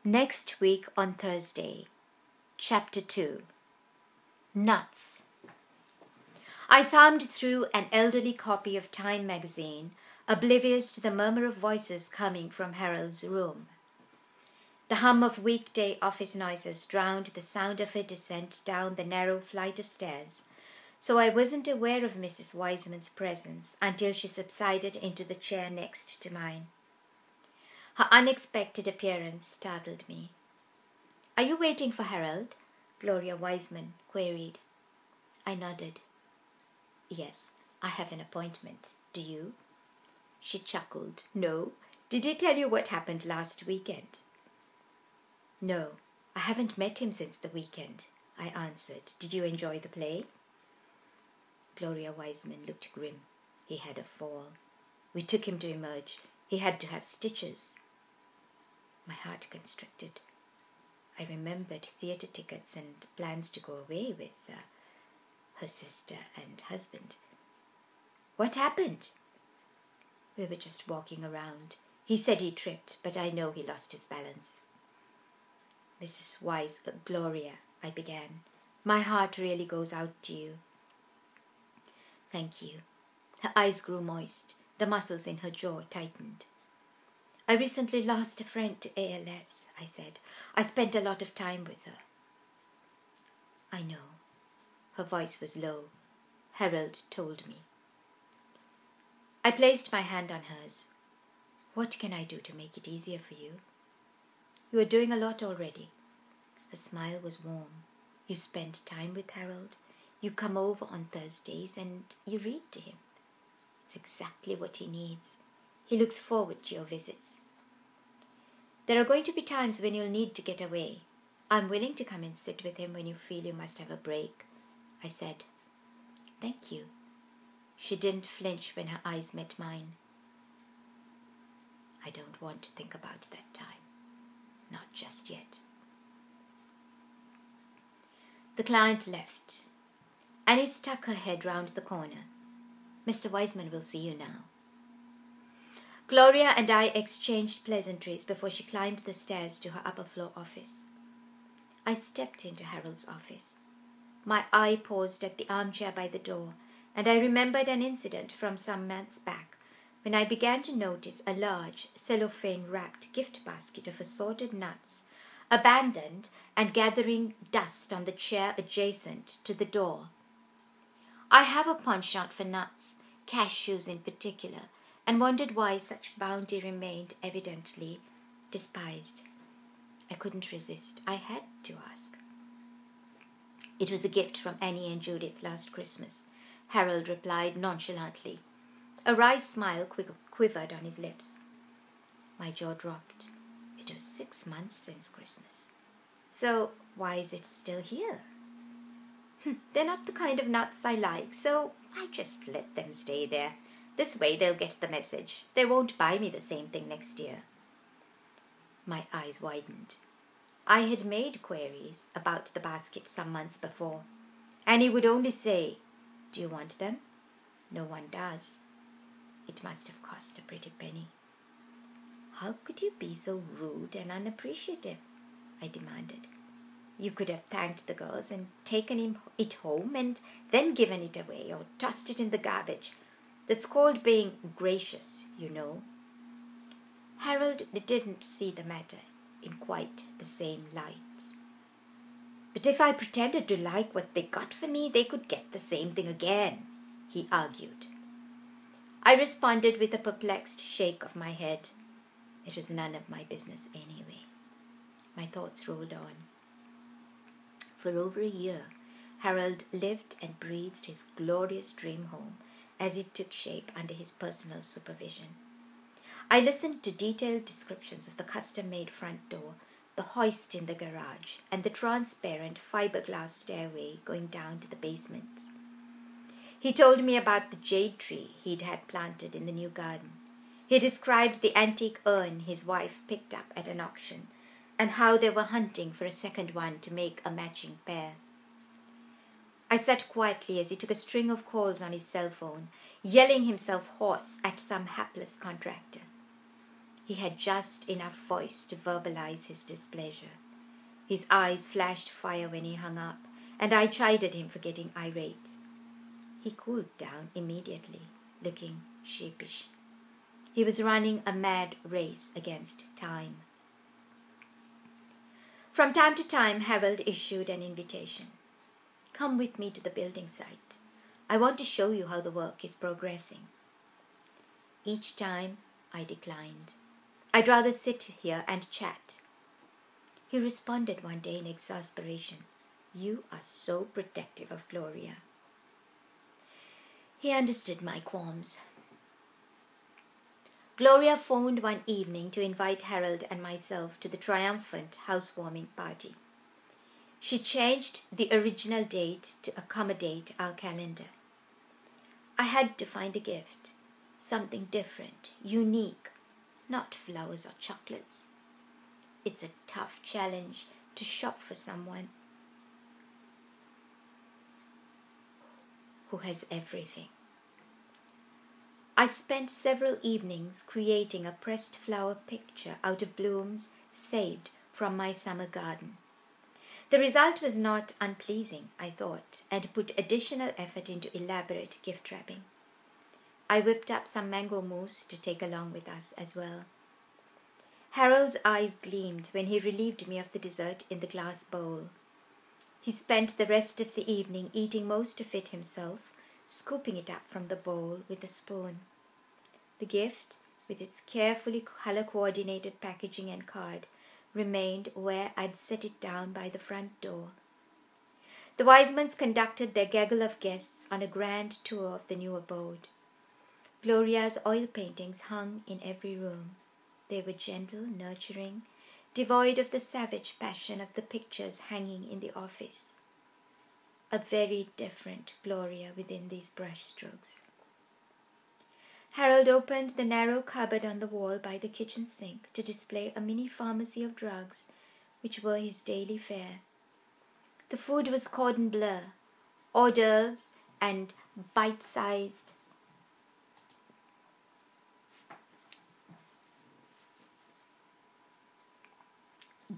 Next week on Thursday. Chapter 2. Nuts. I thumbed through an elderly copy of Time magazine, oblivious to the murmur of voices coming from Harold's room. The hum of weekday office noises drowned the sound of her descent down the narrow flight of stairs, so I wasn't aware of Mrs. Wiseman's presence until she subsided into the chair next to mine. Her unexpected appearance startled me. "Are you waiting for Harold?" Gloria Wiseman queried. I nodded. "Yes, I have an appointment. Do you?" She chuckled. "No. Did he tell you what happened last weekend?" "No, I haven't met him since the weekend," I answered. "Did you enjoy the play?" Gloria Wiseman looked grim. "He had a fall. We took him to emerge. He had to have stitches." My heart constricted. I remembered theatre tickets and plans to go away with her sister and husband. "What happened?" "We were just walking around. He said he tripped, but I know he lost his balance." Gloria," I began. "My heart really goes out to you." "Thank you." Her eyes grew moist. The muscles in her jaw tightened. "I recently lost a friend to ALS," I said. "I spent a lot of time with her." "I know." Her voice was low. "Harold told me." I placed my hand on hers. "What can I do to make it easier for you?" "You are doing a lot already." Her smile was warm. "You spend time with Harold. You come over on Thursdays and you read to him. It's exactly what he needs. He looks forward to your visits." "There are going to be times when you'll need to get away. I'm willing to come and sit with him when you feel you must have a break," I said. "Thank you." She didn't flinch when her eyes met mine. "I don't want to think about that time. Not just yet." The client left. Annie stuck her head round the corner. "Mr. Wiseman will see you now." Gloria and I exchanged pleasantries before she climbed the stairs to her upper floor office. I stepped into Harold's office. My eye paused at the armchair by the door, and I remembered an incident from some months back when I began to notice a large cellophane-wrapped gift basket of assorted nuts abandoned and gathering dust on the chair adjacent to the door. I have a penchant for nuts, cashews in particular, and wondered why such bounty remained evidently despised. I couldn't resist. I had to ask. "It was a gift from Annie and Judith last Christmas," Harold replied nonchalantly. A wry smile quivered on his lips. My jaw dropped. It was 6 months since Christmas. "So why is it still here?" "They're not the kind of nuts I like, so I just let them stay there. This way they'll get the message. They won't buy me the same thing next year." My eyes widened. I had made queries about the basket some months before. Annie would only say, "Do you want them?" No one does. It must have cost a pretty penny. "How could you be so rude and unappreciative?" I demanded. "You could have thanked the girls and taken it home and then given it away or tossed it in the garbage. That's called being gracious, you know." Harold didn't see the matter in quite the same light. "But if I pretended to like what they got for me, they could get the same thing again," he argued. I responded with a perplexed shake of my head. It was none of my business anyway. My thoughts rolled on. For over a year, Harold lived and breathed his glorious dream home as it took shape under his personal supervision. I listened to detailed descriptions of the custom-made front door, the hoist in the garage, and the transparent fiberglass stairway going down to the basement. He told me about the jade tree he'd had planted in the new garden. He described the antique urn his wife picked up at an auction, and how they were hunting for a second one to make a matching pair. I sat quietly as he took a string of calls on his cell phone, yelling himself hoarse at some hapless contractor. He had just enough voice to verbalize his displeasure. His eyes flashed fire when he hung up, and I chided him for getting irate. He cooled down immediately, looking sheepish. He was running a mad race against time. From time to time, Harold issued an invitation. Come with me to the building site. I want to show you how the work is progressing. Each time, I declined. I'd rather sit here and chat. He responded one day in exasperation. You are so protective of Gloria. He understood my qualms. Gloria phoned one evening to invite Harold and myself to the triumphant housewarming party. She changed the original date to accommodate our calendar. I had to find a gift, something different, unique, not flowers or chocolates. It's a tough challenge to shop for someone who has everything. I spent several evenings creating a pressed flower picture out of blooms saved from my summer garden. The result was not unpleasing, I thought, and put additional effort into elaborate gift wrapping. I whipped up some mango mousse to take along with us as well. Harold's eyes gleamed when he relieved me of the dessert in the glass bowl. He spent the rest of the evening eating most of it himself, scooping it up from the bowl with a spoon. The gift, with its carefully color-coordinated packaging and card, remained where I'd set it down by the front door. The Wisemans conducted their gaggle of guests on a grand tour of the new abode. Gloria's oil paintings hung in every room. They were gentle, nurturing, devoid of the savage passion of the pictures hanging in the office. A very different Gloria within these brushstrokes. Harold opened the narrow cupboard on the wall by the kitchen sink to display a mini pharmacy of drugs, which were his daily fare. The food was cordon bleu, hors d'oeuvres, and bite-sized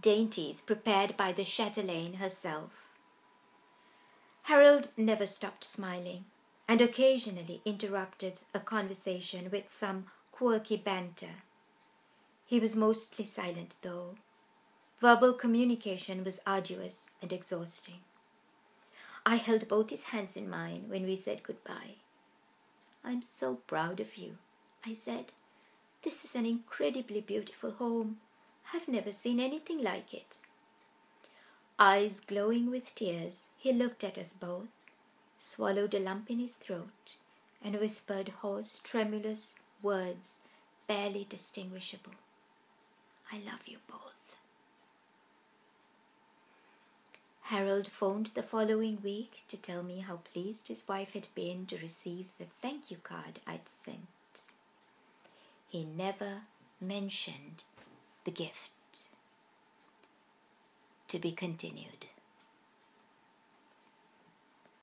dainties prepared by the chatelaine herself. Harold never stopped smiling, and occasionally interrupted a conversation with some quirky banter. He was mostly silent, though. Verbal communication was arduous and exhausting. I held both his hands in mine when we said goodbye. I'm so proud of you, I said. This is an incredibly beautiful home. I've never seen anything like it. Eyes glowing with tears, he looked at us both, swallowed a lump in his throat, and whispered hoarse, tremulous words barely distinguishable. I love you both. Harold phoned the following week to tell me how pleased his wife had been to receive the thank you card I'd sent. He never mentioned the gift. To be continued.